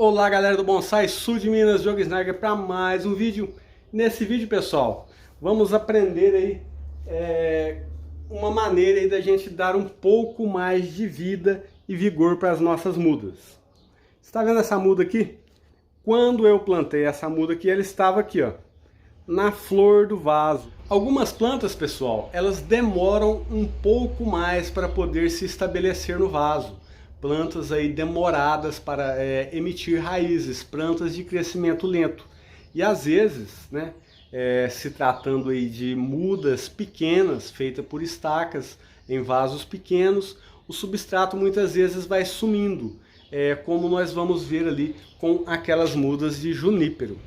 Olá galera do Bonsai Sul de Minas, Diogo Snagger para mais um vídeo. Nesse vídeo, pessoal, vamos aprender aí uma maneira aí da gente dar um pouco mais de vida e vigor para as nossas mudas. Você está vendo essa muda aqui? Quando eu plantei essa muda aqui, ela estava aqui, ó, na flor do vaso. Algumas plantas, pessoal, elas demoram um pouco mais para poder se estabelecer no vaso. Plantas aí demoradas para emitir raízes, plantas de crescimento lento. E às vezes, né, se tratando aí de mudas pequenas, feitas por estacas em vasos pequenos, o substrato muitas vezes vai sumindo, como nós vamos ver ali com aquelas mudas de junípero.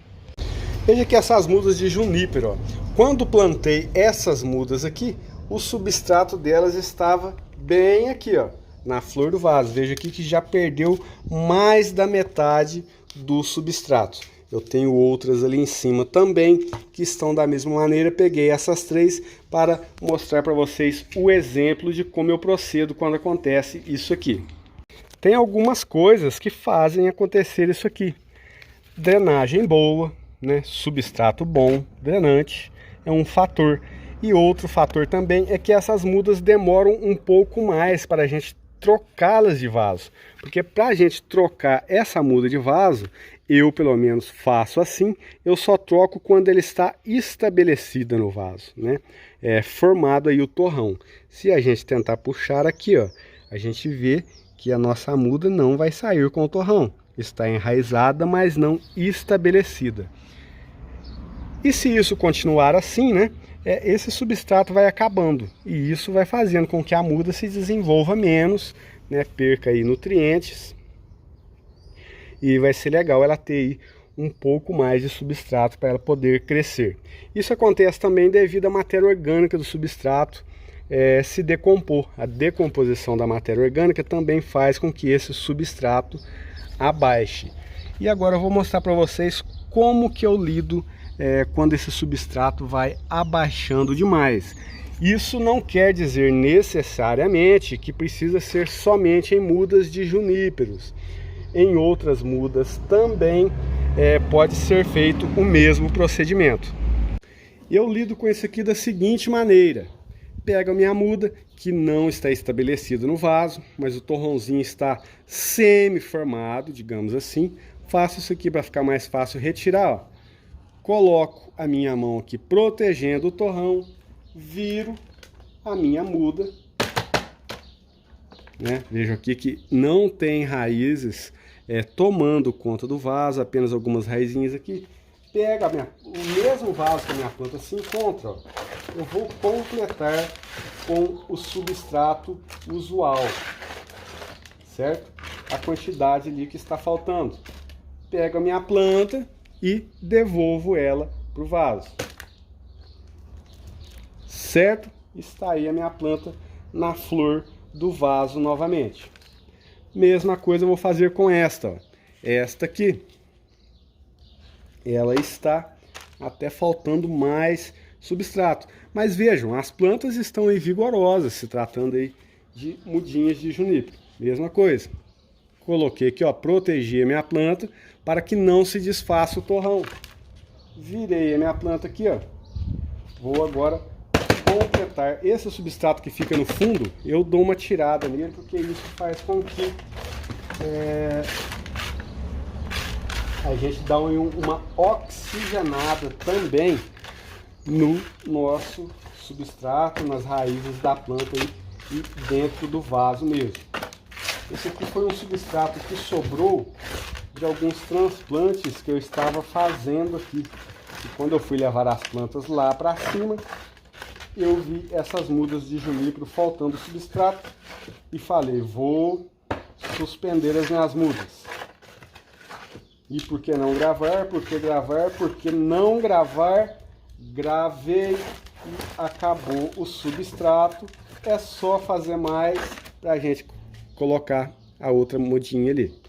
Veja que essas mudas de junípero, ó, quando plantei essas mudas aqui, o substrato delas estava bem aqui, ó, na flor do vaso. Veja aqui que já perdeu mais da metade do substrato. Eu tenho outras ali em cima também que estão da mesma maneira. Peguei essas três para mostrar para vocês o exemplo de como eu procedo quando acontece isso aqui. Tem algumas coisas que fazem acontecer isso aqui. Drenagem boa, né? Substrato bom, drenante, é um fator. E outro fator também é que essas mudas demoram um pouco mais para a gente trocá-las de vaso, porque para a gente trocar essa muda de vaso, eu pelo menos faço assim, eu só troco quando ele está estabelecida no vaso, né? Formado aí o torrão. Se a gente tentar puxar aqui, ó, a gente vê que a nossa muda não vai sair com o torrão, está enraizada, mas não estabelecida. E se isso continuar assim, né, esse substrato vai acabando, e isso vai fazendo com que a muda se desenvolva menos, né, perca aí nutrientes, e vai ser legal ela ter aí um pouco mais de substrato para ela poder crescer. Isso acontece também devido à matéria orgânica do substrato se decompor. A decomposição da matéria orgânica também faz com que esse substrato abaixe. E agora eu vou mostrar para vocês como que eu lido quando esse substrato vai abaixando demais. Isso não quer dizer necessariamente que precisa ser somente em mudas de juníperos. Em outras mudas também pode ser feito o mesmo procedimento. Eu lido com isso aqui da seguinte maneira. Pego a minha muda, que não está estabelecida no vaso, mas o torrãozinho está semi-formado, digamos assim. Faço isso aqui para ficar mais fácil retirar, ó. Coloco a minha mão aqui protegendo o torrão, viro a minha muda, né? Vejo aqui que não tem raízes tomando conta do vaso, apenas algumas raizinhas aqui. Pego o mesmo vaso que a minha planta se encontra, ó. Eu vou completar com o substrato usual, certo? A quantidade ali que está faltando. Pego a minha planta e devolvo ela para o vaso, certo? Está aí a minha planta na flor do vaso novamente. Mesma coisa eu vou fazer com esta, ó. Esta aqui, ela está até faltando mais substrato, mas vejam, as plantas estão aí vigorosas, se tratando aí de mudinhas de junípero. Mesma coisa, coloquei aqui, ó, protegi a minha planta para que não se desfaça o torrão. Virei a minha planta aqui, ó. Vou agora completar. Esse substrato que fica no fundo, eu dou uma tirada nele, porque isso faz com que a gente dá uma oxigenada também no nosso substrato, nas raízes da planta aí, e dentro do vaso mesmo. Esse aqui foi um substrato que sobrou de alguns transplantes que eu estava fazendo aqui. E quando eu fui levar as plantas lá para cima, eu vi essas mudas de junípero faltando substrato e falei, vou suspender as minhas mudas. E por que não gravar? Por que gravar? Por que não gravar? Gravei e acabou o substrato. É só fazer mais para a gente colocar a outra mudinha ali.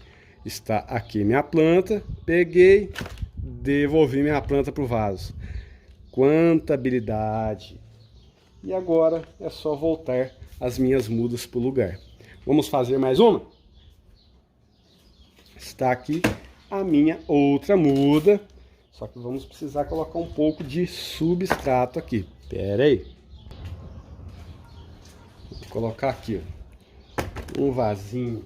Está aqui minha planta, peguei, devolvi minha planta para o vaso. Quanta habilidade! E agora é só voltar as minhas mudas para o lugar. Vamos fazer mais uma? Está aqui a minha outra muda. Só que vamos precisar colocar um pouco de substrato aqui. Pera aí. Vou colocar aqui, ó, um vasinho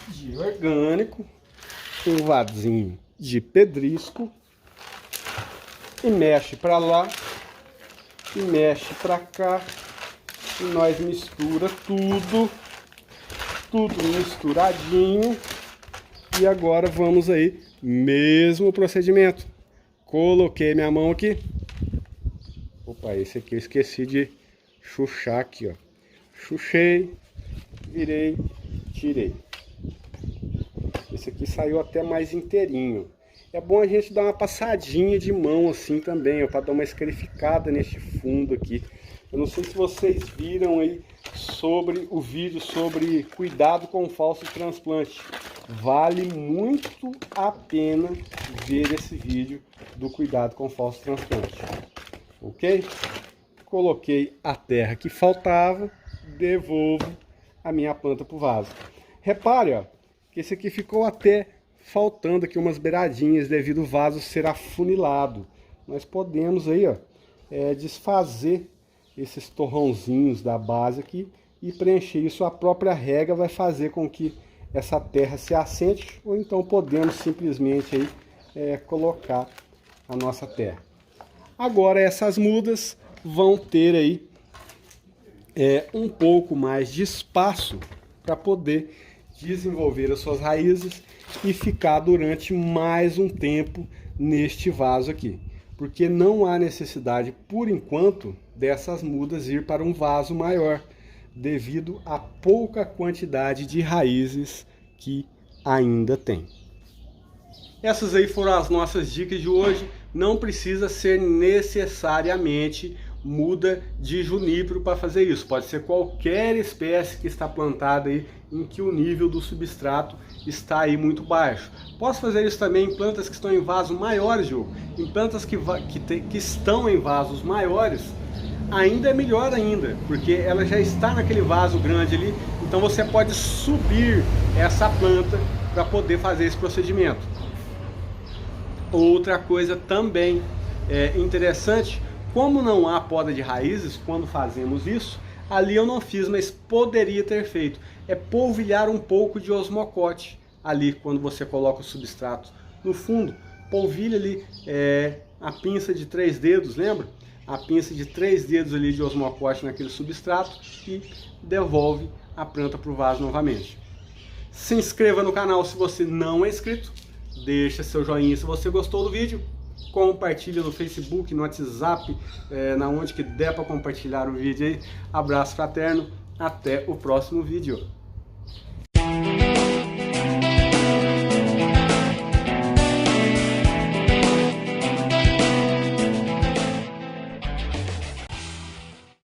de orgânico, um vasinho de pedrisco, e mexe para lá e mexe para cá, e nós mistura tudo misturadinho. E agora vamos aí, mesmo procedimento. Coloquei minha mão aqui. Opa, esse aqui eu esqueci de chuchar aqui, ó. Chuchei, virei, tirei. Esse aqui saiu até mais inteirinho. É bom a gente dar uma passadinha de mão assim também, ó, para dar uma escarificada neste fundo aqui. Eu não sei se vocês viram aí sobre o vídeo sobre cuidado com falso transplante. Vale muito a pena ver esse vídeo do cuidado com falso transplante. Ok? Coloquei a terra que faltava, devolvo a minha planta para o vaso. Repare, ó, que esse aqui ficou até faltando aqui umas beiradinhas devido ao vaso ser afunilado. Nós podemos aí, ó, desfazer esses torrãozinhos da base aqui e preencher isso. A própria rega vai fazer com que essa terra se assente, ou então podemos simplesmente aí colocar a nossa terra. Agora essas mudas vão ter aí um pouco mais de espaço para poder desenvolver as suas raízes e ficar durante mais um tempo neste vaso aqui. Porque não há necessidade, por enquanto, dessas mudas ir para um vaso maior, devido à pouca quantidade de raízes que ainda tem. Essas aí foram as nossas dicas de hoje. Não precisa ser necessariamente muda de junípero para fazer isso. Pode ser qualquer espécie que está plantada aí em que o nível do substrato está aí muito baixo. Posso fazer isso também em plantas que estão em vasos maiores, Diogo. Em plantas que estão em vasos maiores, ainda é melhor ainda, porque ela já está naquele vaso grande ali, então você pode subir essa planta para poder fazer esse procedimento. Outra coisa também interessante, como não há poda de raízes quando fazemos isso, ali eu não fiz, mas poderia ter feito, polvilhar um pouco de osmocote ali quando você coloca o substrato no fundo. Polvilha ali a pinça de 3 dedos, lembra? A pinça de 3 dedos ali de osmocote naquele substrato e devolve a planta para o vaso novamente. Se inscreva no canal se você não é inscrito, deixa seu joinha se você gostou do vídeo, compartilha no Facebook, no WhatsApp, na onde que der para compartilhar o vídeo aí. Abraço fraterno, até o próximo vídeo.